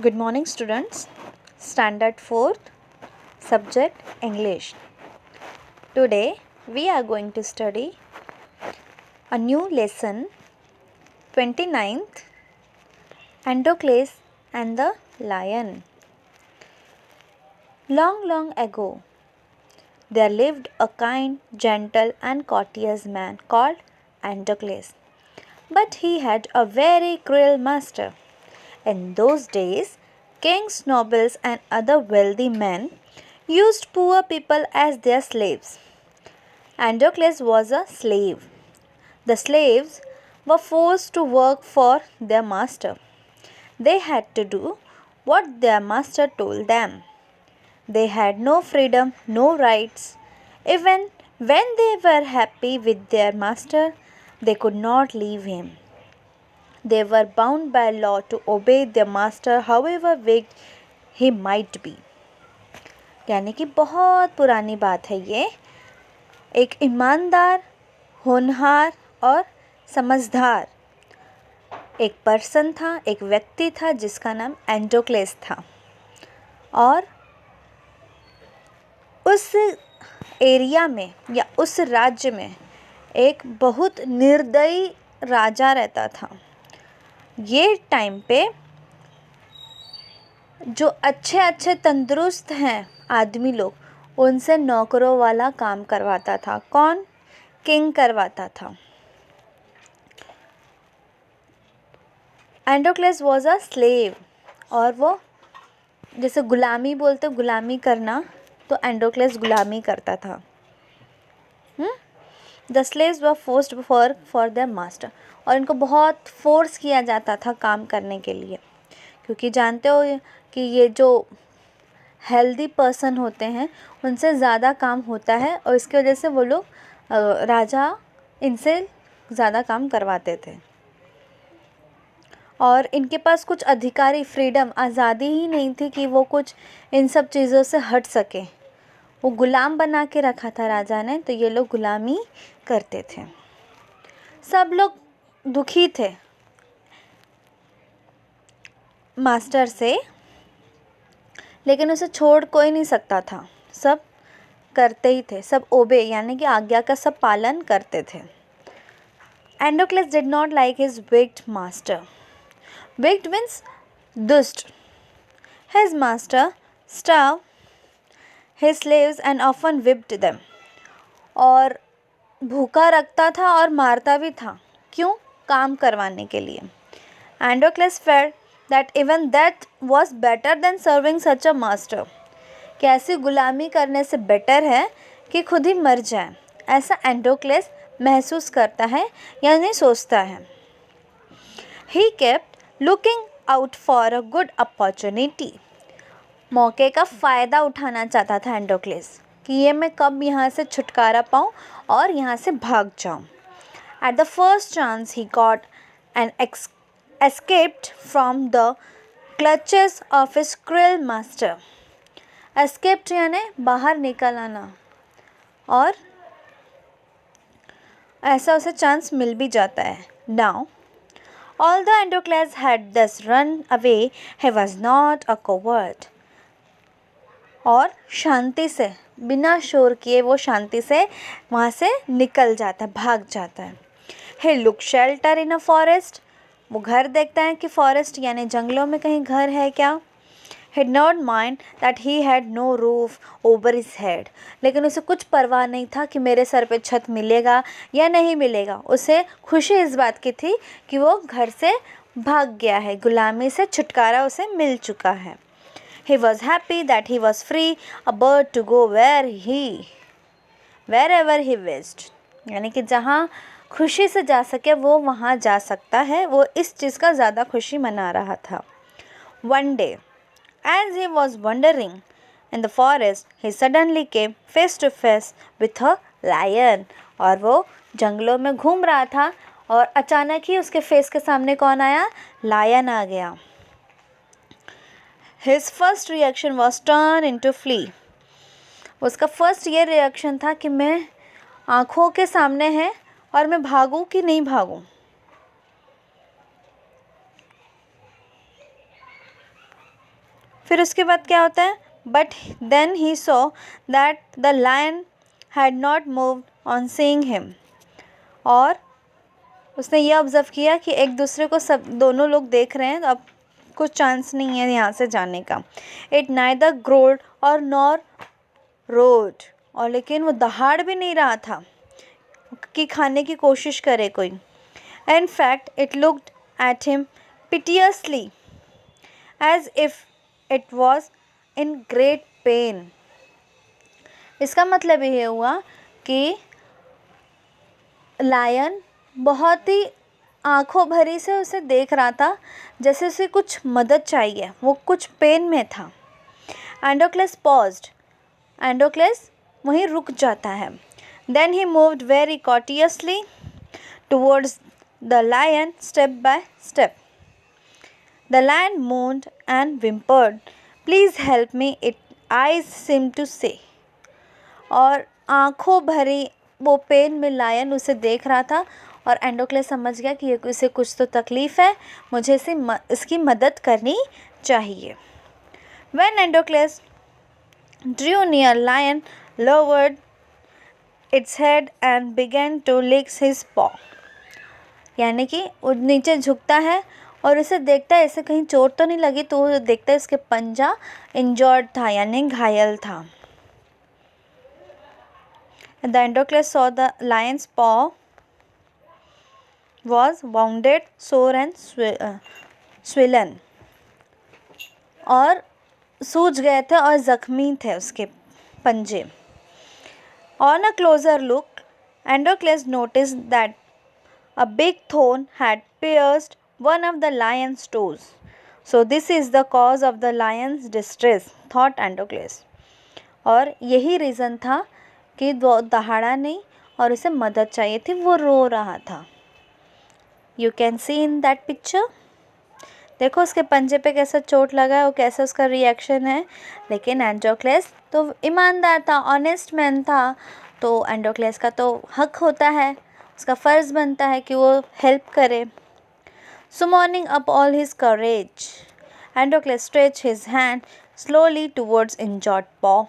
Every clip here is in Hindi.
Good morning, students. Standard 4th, subject English. Today we are going to study a new lesson, 29th, Androcles and the Lion. Long, long ago, there lived a kind, gentle, and courteous man called Androcles. But he had a very cruel master. In those days, kings, nobles, and other wealthy men used poor people as their slaves. Androcles was a slave. The slaves were forced to work for their master. They had to do what their master told them. They had no freedom, no rights. Even when they were happy with their master, they could not leave him. They were bound by law to obey their master however weak he might be. यानी कि बहुत पुरानी बात है ये. एक ईमानदार, होनहार और समझदार एक पर्सन था, एक व्यक्ति था जिसका नाम एंड्रोक्लेस था. और उस एरिया में या उस राज्य में एक बहुत निर्दयी राजा रहता था. ये टाइम पे जो अच्छे तंदुरुस्त हैं आदमी लोग, उनसे नौकरों वाला काम करवाता था. कौन? किंग करवाता था. एंड्रोक्लेस वॉज अ स्लेव. और वो जैसे गुलामी बोलते, गुलामी करना, तो एंड्रोक्लेस गुलामी करता था. The slaves were forced for their master. और इनको बहुत फोर्स किया जाता था काम करने के लिए, क्योंकि जानते हो कि ये जो हेल्दी पर्सन होते हैं उनसे ज़्यादा काम होता है, और इसकी वजह से वो लोग राजा इनसे ज़्यादा काम करवाते थे. और इनके पास कुछ अधिकारी, फ्रीडम, आज़ादी ही नहीं थी कि वो कुछ इन सब चीज़ों से हट सके. वो गुलाम बना के रखा था राजा ने, तो ये लोग गुलामी करते थे. सब लोग दुखी थे मास्टर से, लेकिन उसे छोड़ कोई नहीं सकता था. सब करते ही थे, सब ओबे यानी कि आज्ञा का सब पालन करते थे. Androcles did not like his wicked master. Wicked means दुष्ट. His master starve his slaves and often whipped them. और भूखा रखता था और मारता भी था. क्यों? काम करवाने के लिए. Androcles felt that even that was better than serving such a master. कि ऐसी गुलामी करने से बेटर है कि खुद ही मर जाए, ऐसा एंड्रोक्लेस महसूस करता है यानी सोचता है. He kept looking out for a good opportunity. मौके का फ़ायदा उठाना चाहता था एंड्रोक्लेस कि ये मैं कब यहाँ से छुटकारा पाऊँ और यहाँ से भाग जाऊँ. At the first chance he got and escaped from the clutches of his cruel master. escaped यानी बाहर निकल आना, और ऐसा उसे चांस मिल भी जाता है. Now although Androcles had thus run away, he was not a coward. और शांति से, बिना शोर किए वो शांति से वहाँ से निकल जाता है, भाग जाता है. He looked shelter in a forest. वो घर देखता है कि फॉरेस्ट यानी जंगलों में कहीं घर है क्या. He did not mind that he had no roof over his head. लेकिन उसे कुछ परवाह नहीं था कि मेरे सर पे छत मिलेगा या नहीं मिलेगा. उसे खुशी इस बात की थी कि वो घर से भाग गया है, गुलामी से छुटकारा उसे मिल चुका है. He was happy that he was free, a bird to go wherever he wished. यानी कि जहाँ खुशी से जा सके वो वहाँ जा सकता है. वो इस चीज़ का ज़्यादा खुशी मना रहा था. One day, as he was wandering in the forest, he suddenly came face to face with a lion. और वो जंगलों में घूम रहा था और अचानक ही उसके फेस के सामने कौन आया? लायन आ गया. His first reaction was turn into flee. उसका फर्स्ट ये रिएक्शन था कि मैं आँखों के सामने है और मैं भागूं कि नहीं भागूं. फिर उसके बाद क्या होता है, but then he saw that the lion had not moved on seeing him, और उसने ये ऑब्ज़र्व किया कि एक दूसरे को सब दोनों लोग देख रहे हैं, तो अब कुछ चांस नहीं है यहाँ से जाने का. इट नाइदर ग्रोल्ड और नॉर रोड, और लेकिन वो दहाड़ भी नहीं रहा था कि खाने की कोशिश करे कोई. In fact, it looked at him piteously, as if it was in great pain. इसका मतलब ये हुआ कि लायन बहुत ही आंखों भरी से उसे देख रहा था, जैसे उसे कुछ मदद चाहिए, वो कुछ पेन में था. एंडोक्लेस पॉज्ड, एंडोक्लेस वहीं रुक जाता है. Then he moved very cautiously towards the lion step by step. The lion moaned and whimpered. Please help me, its eyes seemed to say. और आंखों भरी वो पेन में लायन उसे देख रहा था, और एंडोक्लेस समझ गया कि इसे कुछ तो तकलीफ़ है, मुझे इसकी मदद करनी चाहिए. When Endocles drew near, lion lowered its head and began to lick his paw. यानी कि वो नीचे झुकता है और उसे देखता है ऐसे कहीं चोट तो नहीं लगी, तो वो देखता है इसके पंजा इंजर्ड था, यानी घायल था. The Androcles saw the lion's paw was wounded, sore and swollen, और सूज गए थे और ज़ख्मी थे उसके पंजे. On a closer look, Androcles notice that a big thorn had pierced one of the lion's toes. So this is the cause of the lion's distress, thought Androcles. और यही रीज़न था कि वो दहाड़ा नहीं और उसे मदद चाहिए थी, वो रो रहा था. You can see in that picture. देखो उसके पंजे पे कैसा चोट लगा है और कैसा उसका रिएक्शन है. लेकिन एंड्रोक्लेस तो ईमानदार था, ऑनेस्ट मैन था, तो एंड्रोक्लेस का तो हक होता है, उसका फ़र्ज़ बनता है कि वो हेल्प करे. Summoning up all his courage, Androcles stretched his hand slowly towards injured paw.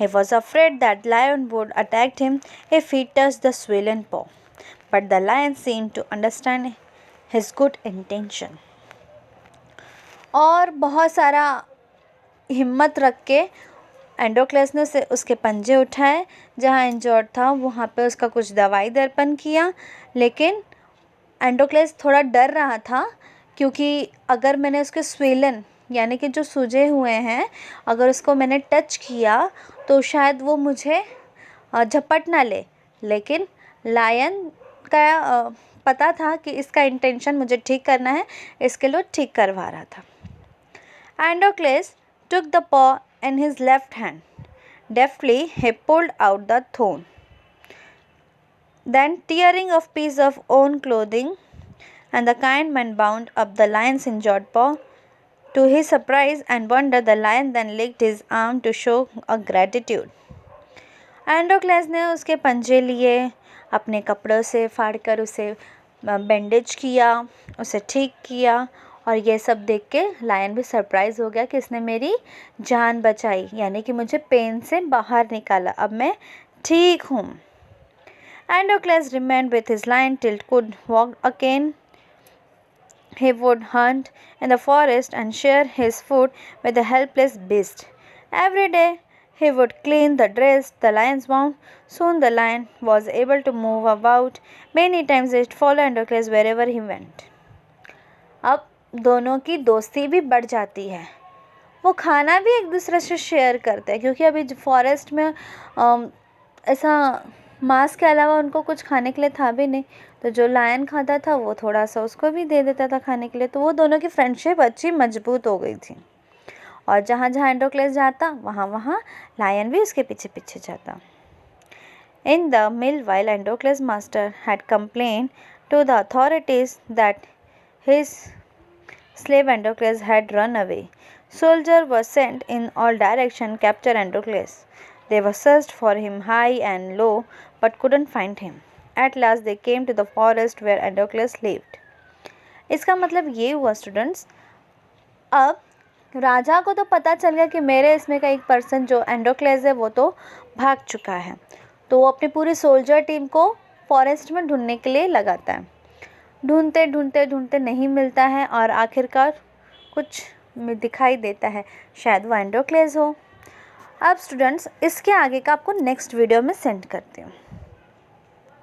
He was afraid that lion would attack him if he touched the swollen paw, but the lion seemed to understand his good intention. और बहुत सारा हिम्मत रख के एंडोक्लेस ने उसके पंजे उठाए जहाँ इंजर्ड था, वहाँ पे उसका कुछ दवाई दर्पण किया. लेकिन एंडोक्लेस थोड़ा डर रहा था, क्योंकि अगर मैंने उसके स्वेलन यानी कि जो सूजे हुए हैं, अगर उसको मैंने टच किया तो शायद वो मुझे झपट ना ले. लेकिन लायन का पता था कि इसका इंटेंशन मुझे ठीक करना है, इसके लिए ठीक करवा रहा था. एंडोक्लेस took the paw in his left hand. Deftly he pulled out the thorn. Then, tearing a piece of own clothing, and the kind man bound up the lion's injured paw. To his surprise and wonder, the lion then licked his arm to show a gratitude. एंडोक्लेस ने उसके पंजे लिए, अपने कपड़ों से फाड़कर उसे बैंडेज किया, उसे ठीक किया, और ये सब देख के लायन भी सरप्राइज़ हो गया कि इसने मेरी जान बचाई, यानी कि मुझे पेन से बाहर निकाला, अब मैं ठीक हूँ. एंडोक्लेस remained with his lion till could walk again. He would hunt in the forest and share his food with the helpless beast. Every day he would clean the dress the lions wound. Soon the lion was able to move about. Many times it followed Androcles wherever he went. अब दोनों की दोस्ती भी बढ़ जाती है, वो खाना भी एक दूसरे से शेयर करते हैं, क्योंकि अभी फॉरेस्ट में ऐसा मांस के अलावा उनको कुछ खाने के लिए था भी नहीं, तो जो लायन खाता था वो थोड़ा सा उसको भी दे देता था खाने के लिए, तो वो दोनों की फ्रेंडशिप अच्छी मजबूत हो गई थी. और जहाँ जहाँ एंडोक्लेस जाता वहाँ वहाँ लायन भी उसके पीछे पीछे जाता. In the meanwhile, Androcles' master had complained to the authorities that his slave Androcles had run away. Soldiers were sent in all directions to capture Androcles. They were searched for him high and low, but couldn't find him. At last they came to the forest where Androcles lived. इसका मतलब ये हुआ स्टूडेंट्स, अब राजा को तो पता चल गया कि मेरे इसमें का एक पर्सन जो एंड्रोक्लेस है वो तो भाग चुका है, तो वो अपनी पूरी सोल्जर टीम को फॉरेस्ट में ढूंढने के लिए लगाता है। ढूंढते ढूंढते ढूंढते नहीं मिलता है और आखिरकार कुछ दिखाई देता है, शायद वो एंड्रोक्लेस हो। अब स्टूडेंट्स इसके आगे का आपको नेक्स्ट वीडियो में सेंड करती हूँ।